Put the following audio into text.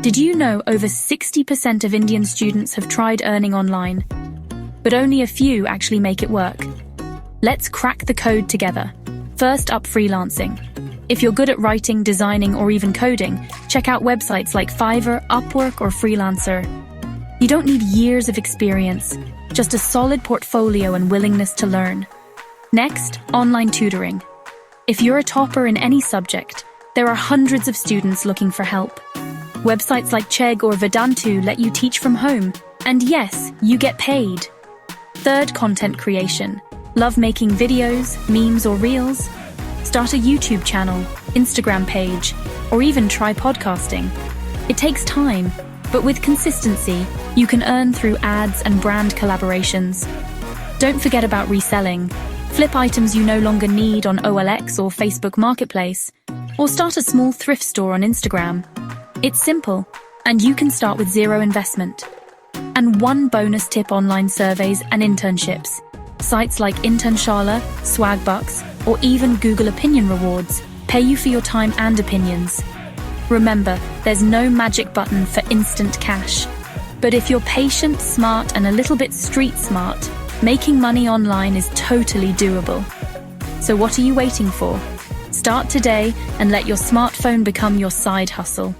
Did you know over 60% of Indian students have tried earning online, but only a few actually make it work? Let's crack the code together. First up, freelancing. If you're good at writing, designing, or even coding, check out websites like Fiverr, Upwork, or Freelancer. You don't need years of experience, just a solid portfolio and willingness to learn. Next, online tutoring. If you're a topper in any subject, there are hundreds of students looking for help. Websites like Chegg or Vedantu let you teach from home, and yes, you get paid. Third, content creation. Love making videos, memes, or reels? Start a YouTube channel, Instagram page, or even try podcasting. It takes time, but with consistency, you can earn through ads and brand collaborations. Don't forget about reselling. Flip items you no longer need on OLX or Facebook Marketplace, or start a small thrift store on Instagram. It's simple, and you can start with zero investment. And one bonus tip: online surveys and internships. Sites like Internshala, Swagbucks, or even Google Opinion Rewards pay you for your time and opinions. Remember, there's no magic button for instant cash. But if you're patient, smart, and a little bit street smart, making money online is totally doable. So what are you waiting for? Start today and let your smartphone become your side hustle.